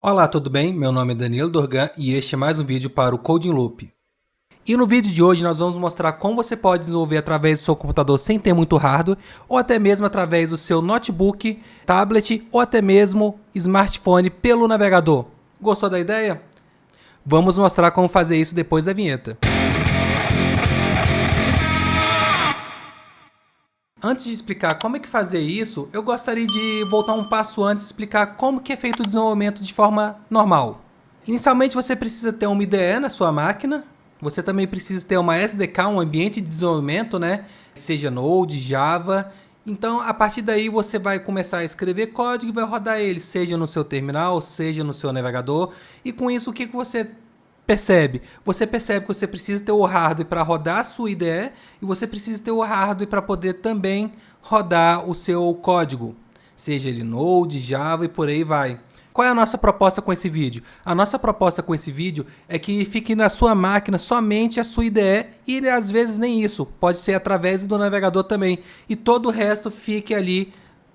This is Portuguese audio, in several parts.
Olá, tudo bem? Meu nome é Danilo Dorgan e este é mais um vídeo para o Coding Loop. E no vídeo de hoje nós vamos mostrar como você pode desenvolver através do seu computador sem ter muito hardware, ou até mesmo através do seu notebook, tablet ou até mesmo smartphone pelo navegador. Gostou da ideia? Vamos mostrar como fazer isso depois da vinheta. Antes de explicar como é que fazer isso, eu gostaria de voltar um passo antes e explicar como que é feito o desenvolvimento de forma normal. Inicialmente você precisa ter uma IDE na sua máquina, você também precisa ter uma SDK, um ambiente de desenvolvimento, né? Seja Node, Java. Então, a partir daí você vai começar a escrever código e vai rodar ele, seja no seu terminal, seja no seu navegador. E com isso, o que você percebe? Você percebe que você precisa ter o hardware para rodar a sua IDE e você precisa ter o hardware para poder também rodar o seu código, seja ele Node, Java e por aí vai. Qual é a nossa proposta com esse vídeo? A nossa proposta com esse vídeo é que fique na sua máquina somente a sua IDE e às vezes nem isso, pode ser através do navegador também, e todo o resto fique ali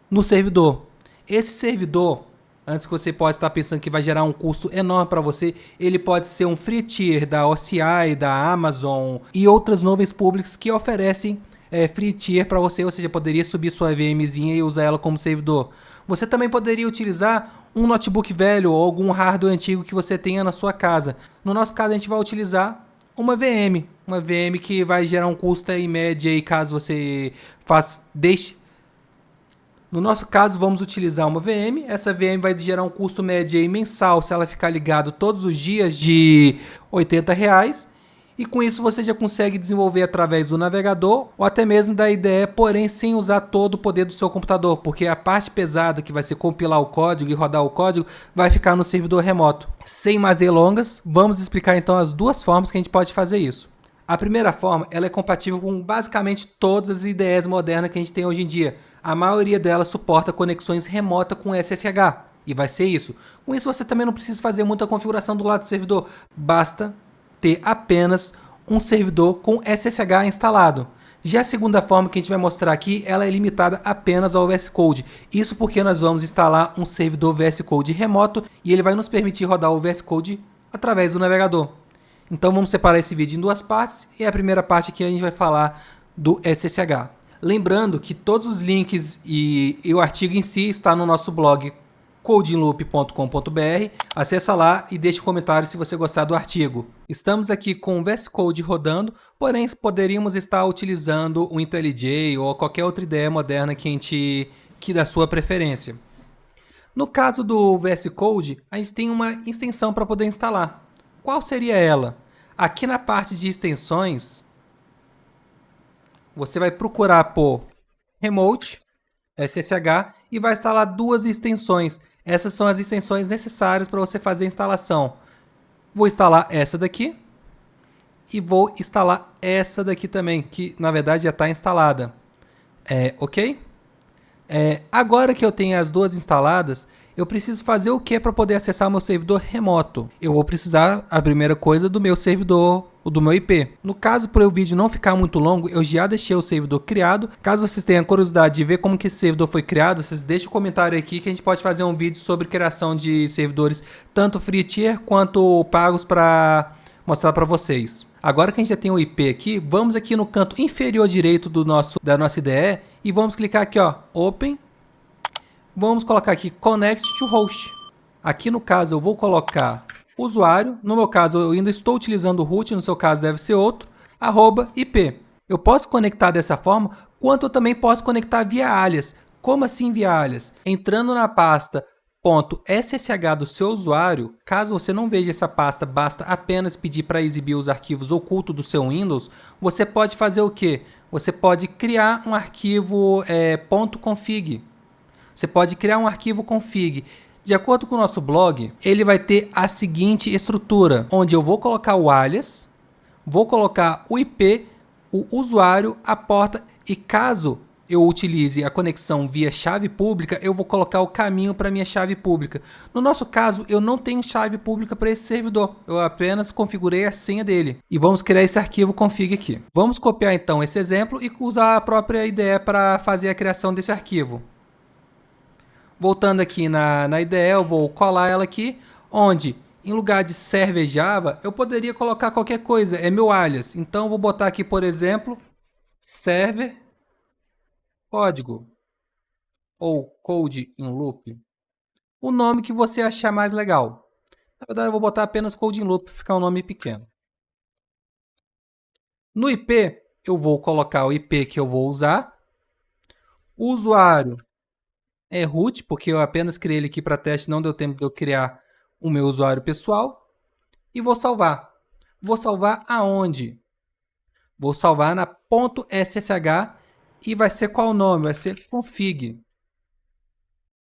no servidor. Esse servidor, antes que você possa estar pensando que vai gerar um custo enorme para você, ele pode ser um free tier da OCI, da Amazon e outras nuvens públicas que oferecem free tier para você, ou seja, poderia subir sua VMzinha e usar ela como servidor. Você também poderia utilizar um notebook velho ou algum hardware antigo que você tenha na sua casa. No nosso caso, a gente vai utilizar uma VM que vai gerar um custo em média aí, caso você deixe. No nosso caso, vamos utilizar uma VM. Essa VM vai gerar um custo médio aí mensal, se ela ficar ligado todos os dias, de R$80. E com isso você já consegue desenvolver através do navegador ou até mesmo da IDE, porém sem usar todo o poder do seu computador, porque a parte pesada, que vai ser compilar o código e rodar o código, vai ficar no servidor remoto. Sem mais delongas, vamos explicar então as duas formas que a gente pode fazer isso. A primeira forma, ela é compatível com basicamente todas as IDEs modernas que a gente tem hoje em dia. A maioria delas suporta conexões remotas com SSH, e vai ser isso. Com isso você também não precisa fazer muita configuração do lado do servidor, basta ter apenas um servidor com SSH instalado. Já a segunda forma que a gente vai mostrar aqui, ela é limitada apenas ao VS Code. Isso porque nós vamos instalar um servidor VS Code remoto e ele vai nos permitir rodar o VS Code através do navegador. Então vamos separar esse vídeo em duas partes e a primeira parte aqui a gente vai falar do SSH. Lembrando que todos os links e o artigo em si está no nosso blog codingloop.com.br. Acessa lá e deixe um comentário se você gostar do artigo. Estamos aqui com o VS Code rodando, porém poderíamos estar utilizando o IntelliJ ou qualquer outra ideia moderna que da sua preferência. No caso do VS Code, a gente tem uma extensão para poder instalar. Qual seria ela? Aqui na parte de extensões, você vai procurar por Remote SSH e vai instalar duas extensões. Essas são as extensões necessárias para você fazer a instalação. Vou instalar essa daqui e vou instalar essa daqui também, que na verdade já está instalada. Ok? Agora que eu tenho as duas instaladas, eu preciso fazer o que para poder acessar o meu servidor remoto? Eu vou precisar, a primeira coisa, do meu servidor, do meu IP. No caso, para o vídeo não ficar muito longo, eu já deixei o servidor criado. Caso vocês tenham curiosidade de ver como que esse servidor foi criado, vocês deixem um comentário aqui que a gente pode fazer um vídeo sobre criação de servidores, tanto free tier quanto pagos, para mostrar para vocês. Agora que a gente já tem o IP aqui, vamos aqui no canto inferior direito da nossa IDE e vamos clicar aqui, ó, Open. Vamos colocar aqui Connect to Host. Aqui no caso eu vou colocar usuário, no meu caso eu ainda estou utilizando o root, no seu caso deve ser outro, @IP. Eu posso conectar dessa forma, quanto eu também posso conectar via alias. Como assim via alias? Entrando na pasta .ssh do seu usuário, caso você não veja essa pasta, basta apenas pedir para exibir os arquivos ocultos do seu Windows, você pode fazer o que? Você pode criar um arquivo .config. Você pode criar um arquivo config. De acordo com o nosso blog, ele vai ter a seguinte estrutura, onde eu vou colocar o alias, vou colocar o IP, o usuário, a porta, e caso eu utilize a conexão via chave pública, eu vou colocar o caminho para minha chave pública. No nosso caso, eu não tenho chave pública para esse servidor, eu apenas configurei a senha dele. E vamos criar esse arquivo config aqui. Vamos copiar então esse exemplo e usar a própria IDE para fazer a criação desse arquivo. Voltando aqui na IDE, eu vou colar ela aqui. onde em lugar de server Java, eu poderia colocar qualquer coisa, é meu alias. Então eu vou botar aqui, por exemplo, server código ou code in loop. O nome que você achar mais legal. Na verdade, eu vou botar apenas code in loop para ficar um nome pequeno. No IP, eu vou colocar o IP que eu vou usar. O usuário é root, porque eu apenas criei ele aqui para teste, não deu tempo de eu criar o meu usuário pessoal. E vou salvar. Vou salvar aonde? Vou salvar na .ssh e vai ser qual o nome? Vai ser config.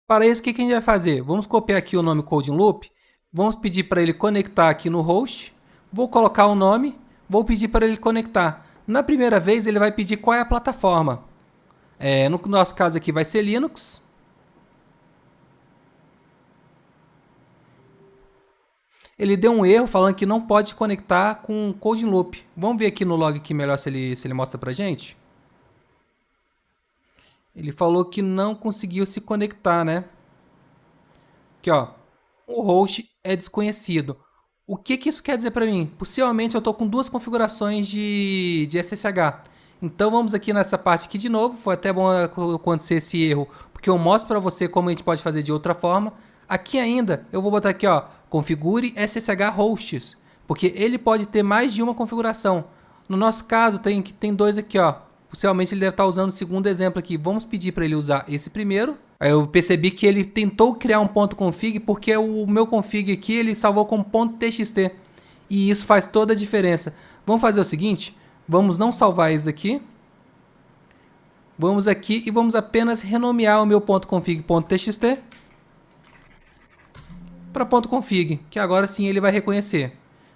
Para isso, o que a gente vai fazer? Vamos copiar aqui o nome code in loop. Vamos pedir para ele conectar aqui no host. Vou colocar o nome. Vou pedir para ele conectar. Na primeira vez, ele vai pedir qual é a plataforma. No nosso caso aqui vai ser Linux. Ele deu um erro falando que não pode conectar com code in loop. Vamos ver aqui no log aqui melhor se ele mostra pra gente. Ele falou que não conseguiu se conectar, né? Aqui, ó. O host é desconhecido. O que isso quer dizer para mim? Possivelmente eu estou com duas configurações de SSH. Então vamos aqui nessa parte aqui de novo. Foi até bom acontecer esse erro, porque eu mostro para você como a gente pode fazer de outra forma. Aqui ainda eu vou botar aqui, ó, configure SSH hosts, porque ele pode ter mais de uma configuração. No nosso caso tem dois aqui, ó. Possivelmente ele deve estar usando o segundo exemplo aqui. Vamos pedir para ele usar esse primeiro. Aí eu percebi que ele tentou criar um ponto .config porque o meu config aqui ele salvou como ponto .txt. E isso faz toda a diferença. Vamos fazer o seguinte. Vamos não salvar isso aqui. Vamos aqui e vamos apenas renomear o meu ponto .config.txt para ponto .config, que agora sim ele vai reconhecer.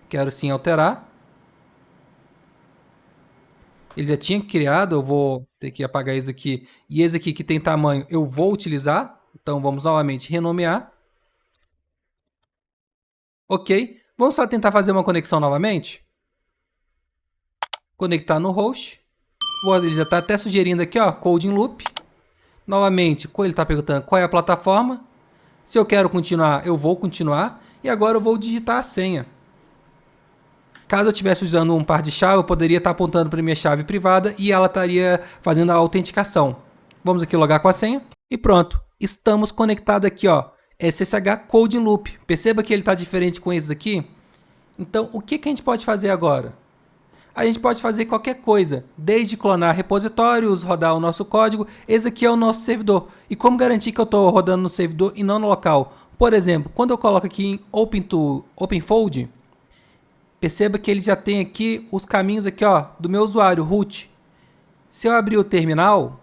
Quero sim alterar. Ele já tinha criado, eu vou ter que apagar esse aqui. E esse aqui que tem tamanho, eu vou utilizar. Então, vamos novamente renomear. Ok. Vamos só tentar fazer uma conexão novamente. Conectar no host. Ele já está até sugerindo aqui, ó, code in loop. Novamente, ele está perguntando qual é a plataforma. Se eu quero continuar, eu vou continuar. E agora eu vou digitar a senha. Caso eu estivesse usando um par de chave, eu poderia estar apontando para minha chave privada e ela estaria fazendo a autenticação. Vamos aqui logar com a senha e pronto. Estamos conectados aqui, ó, SSH Code in Loop. Perceba que ele está diferente com esse daqui? Então, o que a gente pode fazer agora? A gente pode fazer qualquer coisa, desde clonar repositórios, rodar o nosso código. Esse aqui é o nosso servidor. E como garantir que eu estou rodando no servidor e não no local? Por exemplo, quando eu coloco aqui em OpenFold, perceba que ele já tem aqui os caminhos aqui, ó, do meu usuário, root. Se eu abrir o terminal,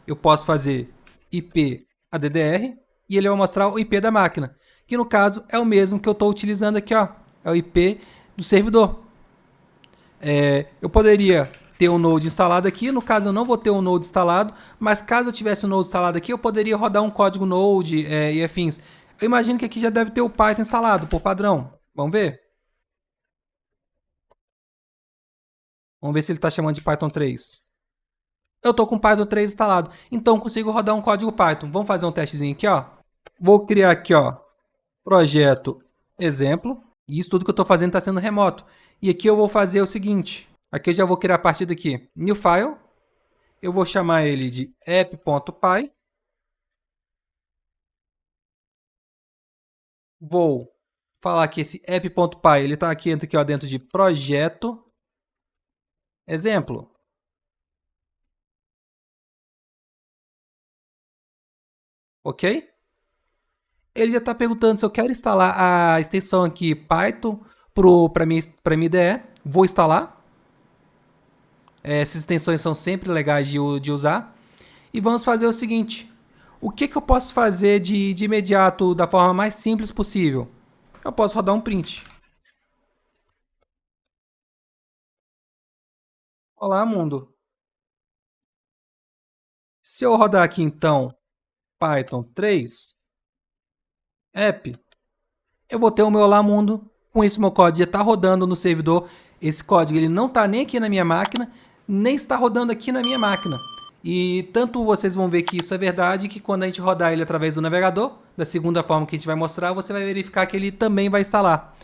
eu posso fazer IP addr e ele vai mostrar o IP da máquina, que no caso é o mesmo que eu estou utilizando aqui, ó, é o IP do servidor. Eu poderia ter um Node instalado aqui, no caso eu não vou ter um Node instalado, mas caso eu tivesse um Node instalado aqui, eu poderia rodar um código Node e afins. Eu imagino que aqui já deve ter o Python instalado, por padrão. Vamos ver? Vamos ver se ele está chamando de Python 3. Eu estou com Python 3 instalado, então consigo rodar um código Python. Vamos fazer um testezinho aqui, ó. Vou criar aqui, ó, projeto exemplo. E isso tudo que eu estou fazendo está sendo remoto. E aqui eu vou fazer o seguinte. Aqui eu já vou criar a partir daqui. New file. Eu vou chamar ele de app.py. Vou falar que esse app.py ele está aqui ó, dentro de projeto exemplo. Ok? Ele já está perguntando se eu quero instalar a extensão aqui Python para minha IDE. Vou instalar. Essas extensões são sempre legais de usar. E vamos fazer o seguinte. O que eu posso fazer de imediato da forma mais simples possível? Eu posso rodar um print. Olá, mundo. Se eu rodar aqui, então, Python 3, app, eu vou ter o meu Olá Mundo. Com isso, meu código já está rodando no servidor. Esse código ele não está nem aqui na minha máquina, nem está rodando aqui na minha máquina. E tanto vocês vão ver que isso é verdade, que quando a gente rodar ele através do navegador, da segunda forma que a gente vai mostrar, você vai verificar que ele também vai instalar.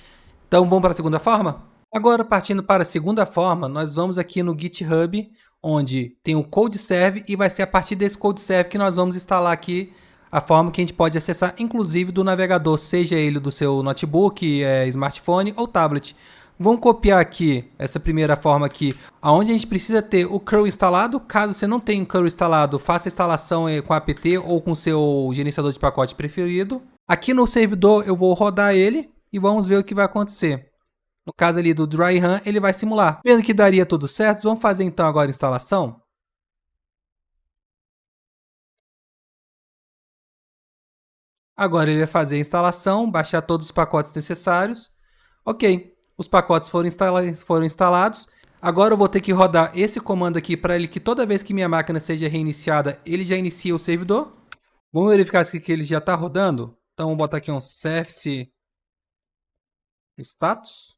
Então vamos para a segunda forma? Agora, partindo para a segunda forma, nós vamos aqui no GitHub, onde tem o CodeServe, e vai ser a partir desse CodeServe que nós vamos instalar aqui a forma que a gente pode acessar, inclusive do navegador, seja ele do seu notebook, smartphone ou tablet. Vamos copiar aqui essa primeira forma aqui, onde a gente precisa ter o curl instalado. Caso você não tenha o curl instalado, faça a instalação com apt ou com seu gerenciador de pacote preferido. Aqui no servidor eu vou rodar ele e vamos ver o que vai acontecer. No caso ali do Dry Run, ele vai simular. Vendo que daria tudo certo, vamos fazer então agora a instalação. Agora ele vai fazer a instalação, baixar todos os pacotes necessários. Ok, os pacotes foram instalados. Agora eu vou ter que rodar esse comando aqui para ele que toda vez que minha máquina seja reiniciada, ele já inicia o servidor. Vamos verificar se ele já está rodando. Então vamos botar aqui um service status.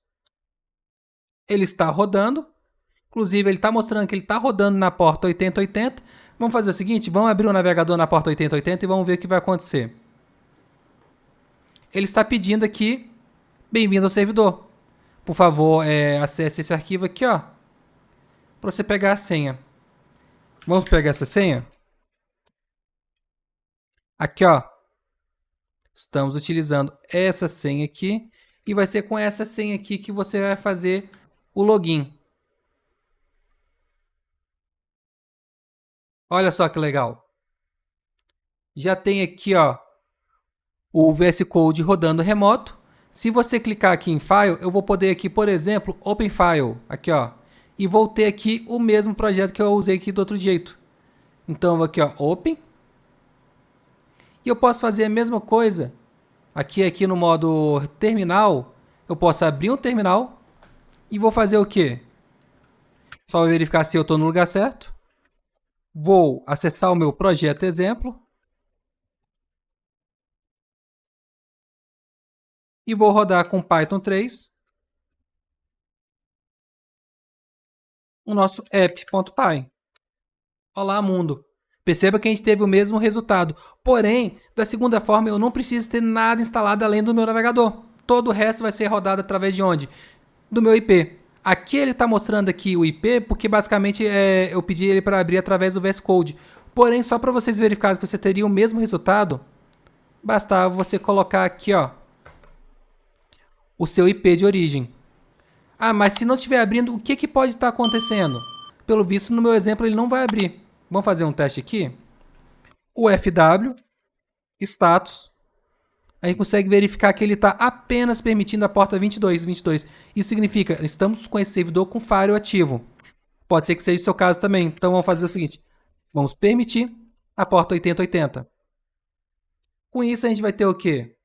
Ele está rodando. Inclusive ele está mostrando que ele está rodando na porta 8080. Vamos fazer o seguinte, vamos abrir o navegador na porta 8080 e vamos ver o que vai acontecer. Ele está pedindo aqui, bem-vindo ao servidor. Por favor, acesse esse arquivo aqui, ó, para você pegar a senha. Vamos pegar essa senha? Aqui, ó, estamos utilizando essa senha aqui e vai ser com essa senha aqui que você vai fazer o login. Olha só que legal. Já tem aqui, ó, o VS Code rodando remoto. Se você clicar aqui em File, eu vou poder aqui, por exemplo, Open File, aqui ó, e vou ter aqui o mesmo projeto que eu usei aqui do outro jeito. Então eu vou aqui ó, Open, e eu posso fazer a mesma coisa aqui no modo terminal. Eu posso abrir um terminal e vou fazer o quê? Só verificar se eu estou no lugar certo. Vou acessar o meu projeto exemplo. E vou rodar com Python 3 o nosso app.py. Olá, mundo. Perceba que a gente teve o mesmo resultado. Porém, da segunda forma, eu não preciso ter nada instalado além do meu navegador. Todo o resto vai ser rodado através de onde? Do meu IP. Aqui ele está mostrando aqui o IP, porque basicamente eu pedi ele para abrir através do VS Code. Porém, só para vocês verificarem que você teria o mesmo resultado, bastava você colocar aqui, ó, o seu IP de origem. Ah, mas se não estiver abrindo, o que pode estar acontecendo? Pelo visto, no meu exemplo, ele não vai abrir. Vamos fazer um teste aqui. O FW, status, a gente consegue verificar que ele está apenas permitindo a porta 2222. Isso significa, estamos com esse servidor com firewall ativo. Pode ser que seja o seu caso também. Então vamos fazer o seguinte, vamos permitir a porta 8080. Com isso a gente vai ter o quê?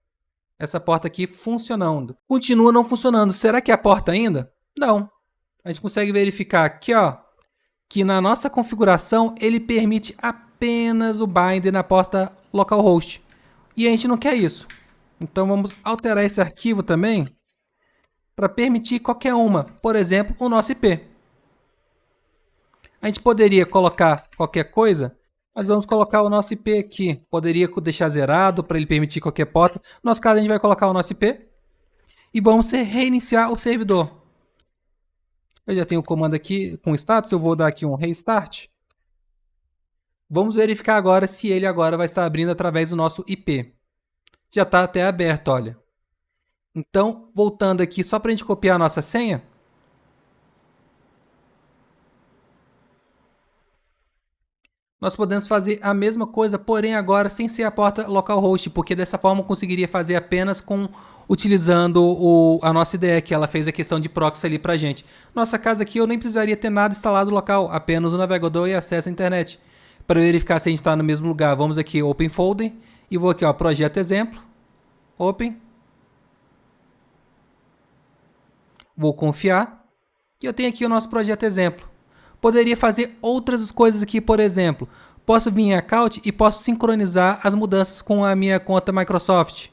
Essa porta aqui funcionando. Continua não funcionando. Será que é a porta ainda? Não. A gente consegue verificar aqui, ó, que na nossa configuração ele permite apenas o binder na porta localhost. E a gente não quer isso. Então vamos alterar esse arquivo também para permitir qualquer uma. Por exemplo, o nosso IP. A gente poderia colocar qualquer coisa, mas vamos colocar o nosso IP aqui. Poderia deixar zerado para ele permitir qualquer porta. No nosso caso, a gente vai colocar o nosso IP e vamos reiniciar o servidor. Eu já tenho o comando aqui com status, eu vou dar aqui um restart. Vamos verificar agora se ele agora vai estar abrindo através do nosso IP. Já está até aberto, olha. Então, voltando aqui, só para a gente copiar a nossa senha. Nós podemos fazer a mesma coisa, porém agora sem ser a porta localhost, porque dessa forma eu conseguiria fazer apenas utilizando a nossa IDE, que ela fez a questão de proxy ali pra gente. Nossa casa aqui eu nem precisaria ter nada instalado local, apenas o navegador e acesso à internet. Para verificar se a gente está no mesmo lugar, vamos aqui Open Folder e vou aqui ó, projeto exemplo, Open. Vou confiar e eu tenho aqui o nosso projeto exemplo. Poderia fazer outras coisas aqui, por exemplo, posso vir em Account e posso sincronizar as mudanças com a minha conta Microsoft.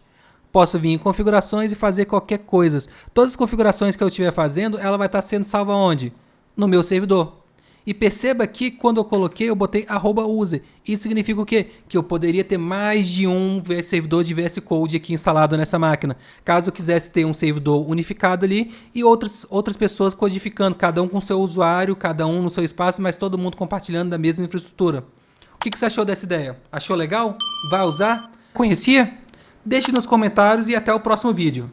Posso vir em configurações e fazer qualquer coisa. Todas as configurações que eu estiver fazendo, ela vai estar sendo salva onde? No meu servidor. E perceba que quando eu coloquei, eu botei @user. Isso significa o quê? Que eu poderia ter mais de um servidor de VS Code aqui instalado nessa máquina. Caso eu quisesse ter um servidor unificado ali e outras pessoas codificando, cada um com seu usuário, cada um no seu espaço, mas todo mundo compartilhando da mesma infraestrutura. O que você achou dessa ideia? Achou legal? Vai usar? Conhecia? Deixe nos comentários e até o próximo vídeo.